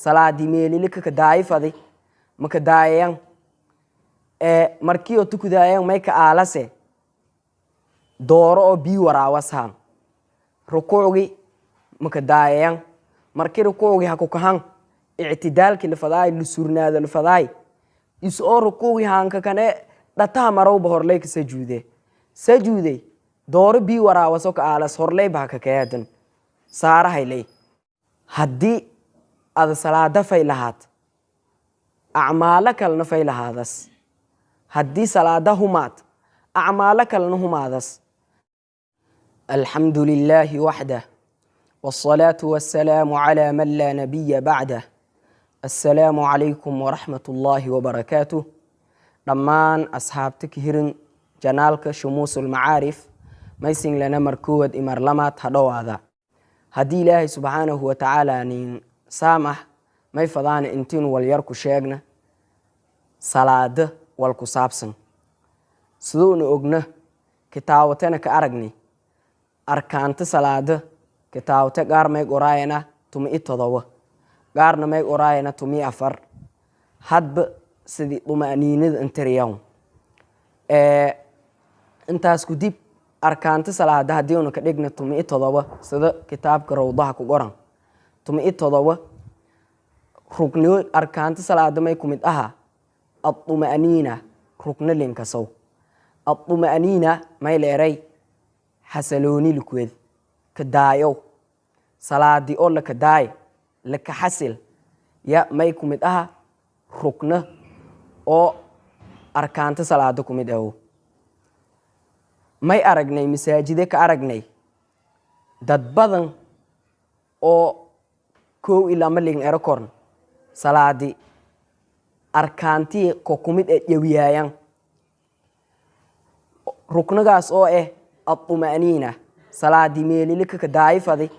salaadi meelili ka daayifadi maka daayan markiyo tukudaayan may ka aalase dooro oo bii waraawasan rukuugi maka daayan markii rukuugi ha ku kahan i'tidaalki lafadaay lusurnaada lafadaay isoo rukuugi hanka kane dhataha marowba horley ka sajuude dooro bii waraawaso ka aalas horley ba ka kaadan saarahayley haddii ada salaada fay lahaad acmaalo kalena fay lahaadas haddii salaada humaad acmaalo kalena humaadas alxamdu lilaahi waxdah waasalaatu wassalaamu calaa man laa nabiya bacdah assalaamu calaykum waraxmat ullaahi wabarakaatuh dhammaan asxaabta ka hirin janaalka shumuusulmacaarif maysin lana markoowad imar lamaad ha dhowaada haddii ilaahay subxaanahu watacaala nin saamax may fadaana intiin walyar ku sheegna salaada wal ku saabsan siduuna ogna kitaawatana ka aragni arkaanta salaada kitaawate qaar may qoraayana 17 qaarna may qoraayana 14 hadba sidii dumaniinada intiriyawn intaas ku dib arkaanta salaada haddii una ka dhigna 17 sida kitaabka rawdaha ku qoran 17 rukniyo arkaanta salaada may ku mid aha الطمأنينة ركن لنكسو الطمأنينة ما يليري حسلوني لكوذ كدايو صلاة دي أولا كداي لك حسل يا ما يكون مدها ركن أو أركان صلاة دكم مدهو ما يأرجني مساجدك أرجني داد بدن أو كو إلى ملين أركورن صلاة دي arkaantii ko kumid ee yawiyayan ruknagaas oo at-tuma'niina salaadi meelili ka daayifadi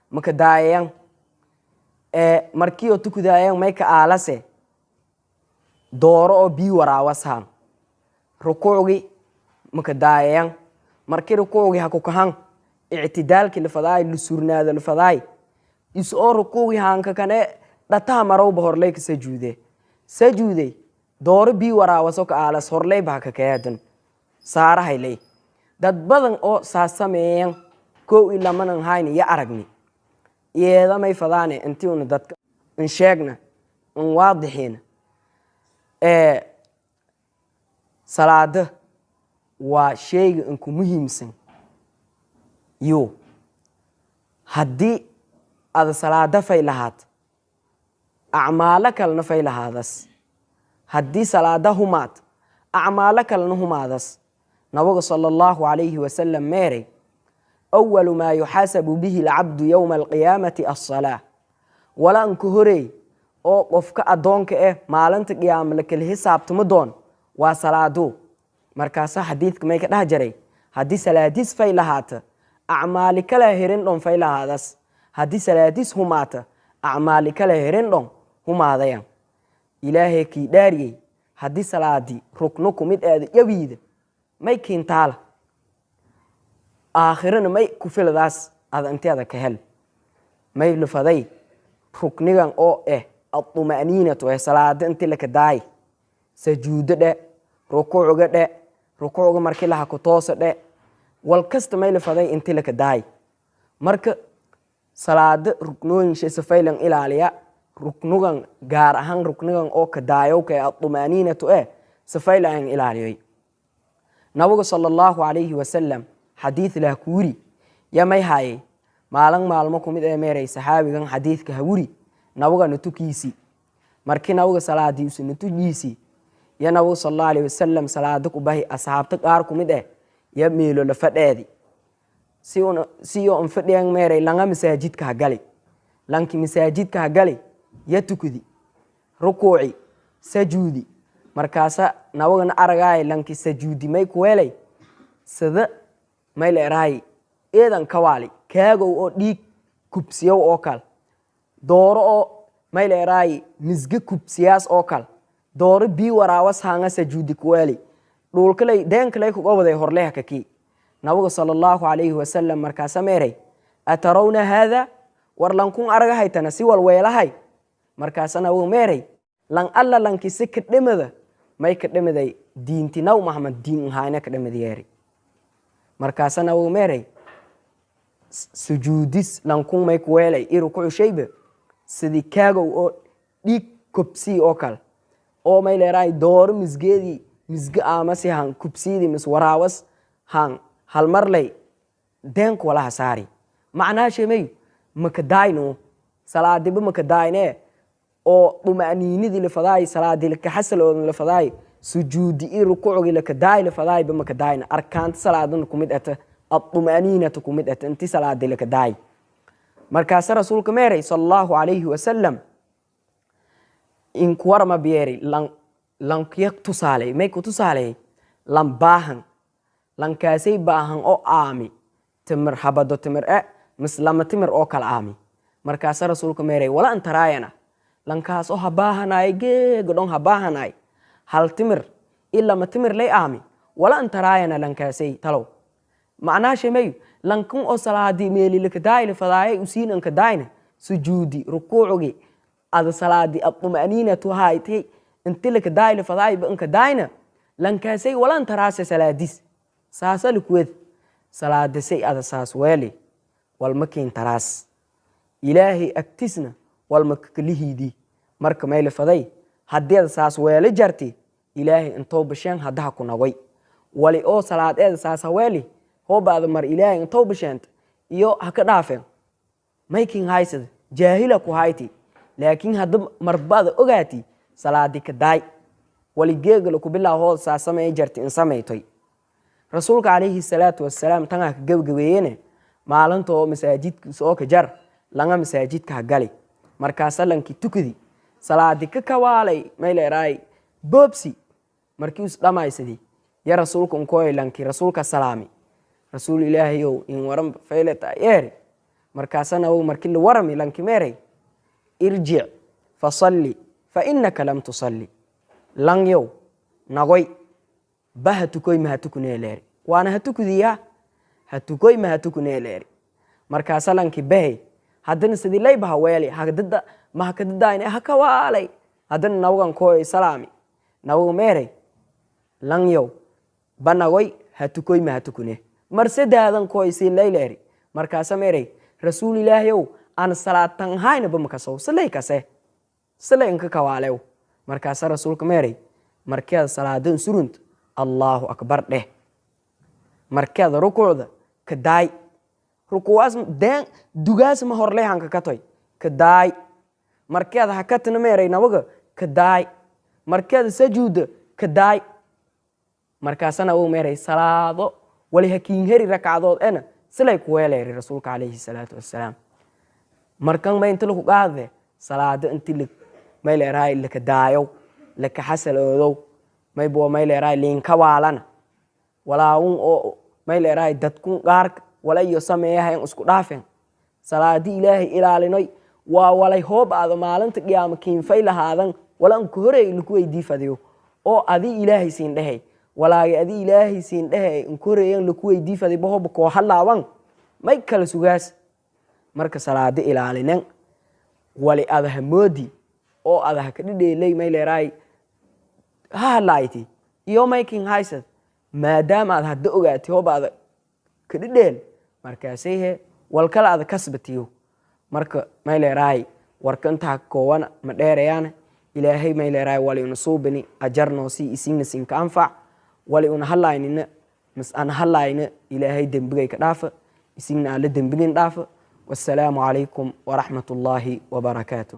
maka daayan markiyo tukudaayan may ka aalase dooro oo bii waraawasan rukuugi maka daayan markii rukuugi ha ku kahan i'tidaalki lafadaay lusurnaada lafadaay isoo rukuugi hanka kane dhataha marowba horley ka sajuude dooro bii waraawaso ka aalas horley ba ka kaadan saarahayley dad badan oo saasameeyan koo ila manan hayni ya aragni yeeda may fadaane intii una dadka in sheegna in waadixina salaada waa sheyga inku muhiimsan haddii ada salaada fay lahaad acmaalo kalena fay lahaadas haddii salaada humaad acmaalo kalena humaadas nabiga sala allahu calayhi wasalam meeray awalu maa yuxaasabu bihi alcabdu yowma alqiyaamati alsalaa walaanka horey oo qofka addoonka maalinta qiyaama la kala xisaabtamo doon waa salaado markaasaa xadiidka may ka dhah jaray haddii salaadiis fay lahaata acmaali kala herin dhon fay lahaadas haddii salaadiis humaata acmaali kala herin dhon humaadayan ilaahay kii dhaariyey haddii salaadii rukno ku mid aada yawiida may kiintaala aakhirana may ku filadaas ada inteeda ka hel may lufaday ruknigan oo at-tuma'niinatu salaada intii laka daay sajuudo rukuuga markii laha ku toosa wal kasta may lufaday intii laka daay marka salaada ruknooyin safaylan ilaaliya ruknugan gaar ahaan ruknigan oo ka daayo ka at-tuma'niinatu safaylan ilaaliyay nabiga sallallahu alayhi wasallam xadiid lah kuuri yamay haye maalmo ku mid meeray saxaabigan xadiidka hawuri nabiga nutukiisi markii nabiga salaadii uu nutujiisi ya nabiga sallallahu alayhi wasallam salaada ku bahi asxaabta qaar ku mid ya meelo la fadheedi si oo fadhiyaan meeray langa masaajidka ha gali lanki masaajidka ha gali ya tukudi rukuuci sajuudi markaasa nabagana aragaay lanki sajuudi may ku weelay sida may leerahay eedan kawaali kaagow oo dhiig kubsiyow oo kal dooro oo may leerahay misga kubsiyaas oo kal dooro bii waraawas hanga sajuudi ku weeli dhulkalay deenkalay ku qabaday horleha kaki nabiga sallallahu alayhi wasallam markaasa meeray atarawna hada war lankun araga haytana si wal weelahay markaasana wuu meeray lan alla lankisi ka dhimada may ka dhimiday diinti naw maxamed diin hayna ka dhimideeri markaasana wuu meeray sujuudis lankun may ku weelay rukuuc shayba sidii kaagow oo dhiig kubsi oo kale oo may leeray door misgeedi misga amasi han kubsiidi mis waraawas han hal marlay deenku wala hasaari macnaa sheemay makadaayno salaadiba makadaayne oo dumaaniinidi la faday salaadi la kaxasalo la faday sujuudi rukuuci la kadaay la faday ba makadaayna arkaanta salaadan kumid ata الطمأنينة كمد أنت صلاة لك داي مركز رسولك ميري صلى الله عليه وسلم إن كورما بيري لن كيك تصالي ميكو تصالي لن باهن لن كاسي باهن أو آمي تمر حبادو تمر مسلم تمر أو كالآمي مركز رسولك ميري ولا أنت راينا لن كاسو هباهناي قدون هباهناي هل تمر إلا ما تمر لي آمي ولا أنت راينا لن كاسي تلو معناه شيء لانكم أصلا دي ميلي لك داي لفضاي وسين أنك داينا سجودي ركوعي هذا صلاة دي الطمأنينة هاي أنت لك داي لفضاي بأنك داينا لانك سي ولا أنت راس صلاة ديس ساسا لكوذ صلاة دي سي هذا ساس ويلي والمكين تراس إلهي أكتسنا والمكليه دي مرك ميلي فضاي هدي هذا ساس ويلي جرتي إلهي انتو بشان هدها كنوي ولي أو صلاة هذا ساس ويلي هو بعد مر إلهي انتو بشانت iyo haka dhaafeen making haysad jaahila ku hayti laakiin hadda marbaad ogaati salaadi ka daay wali geeglo ku bilaa hood saa samay jarti in samaytay rasuulka alayhi salatu wassalaam tanga ka gabgabeeyeen maalinto masaajidka soo ka jar langa masaajidka gali marka salankii tukudi salaadi ka kawaalay may leeray bobsi markii us dhamaysadii ya rasuulku ko ilaanki rasuulka salaami رسول الله يو إن ورم فيلت أيري مركاسنا هو مركل ورم لانك ميري ارجع فصلي فإنك لم تصلي لان يو نغوي بهتكوي ما هتكوني ليري وانا هتكو ديا هتكوي ما هتكوني ليري مركاسا لانك بهي هدن سدي لي بها ويلي هكذا ما هكذا يعني هكوالي هدن نوغان كوي سلامي نوغ ميري لان يو بنغوي هتكوي ما هتكوني marsadaadan kooysiin leeyleeri markaas meeray rasuul ilaahayow aan salaatan hayna bamakasow salay ka kawaalew markaas rasuulka meeray markii salaadan surunt Allahu akbar dheh markii rukuucda ka daay rukuucas deen dugaas ma hor leehan ka katoy ka daay markii hakatna meeray nabaga ka daay markii sajuuda ka daay markaasna uu meeray salaado ولي هكين هري ركعات أنا سلاك ويلي رسولك عليه الصلاة والسلام مركان ما ينتلك قاعدة صلاة أنت لك ما يلي راي لك دايو لك حسل أودو ما يبوا ما يلي راي لين كوالنا ولا أو ما يلي راي دتكون قارك ولا يسميها ين أسكت رافين صلاة دي إلهي إلى لنوي ولا هوب هذا مالن تقيام كين فيل هذا ولا أنكهري لكوي دي فديو أو أذي إلهي سين دهي ولا يأذي إلهي سين ده إن كوريان لكوي دي فدي بهو بكو حلاوان ما يكل سجاس مركز صلاة إلى علينا ولا هذا مودي أو هذا كده لي ما يلراي لايتي يوم مايكين هايسد ما دام هذا الدقات هو بعد كده مركزيه والكلا هذا كسبتيو مرك ما يلراي وركنتها كوانا مديريان إلهي ما يلراي ولا ينصوبني أجرنا سي إسين سين كأنفع wali una halayna mas an halayna ilaahay dambigay ka dhaafa isina la dambigin dhaafa wassalamu alaykum wa rahmatullahi wa barakatuh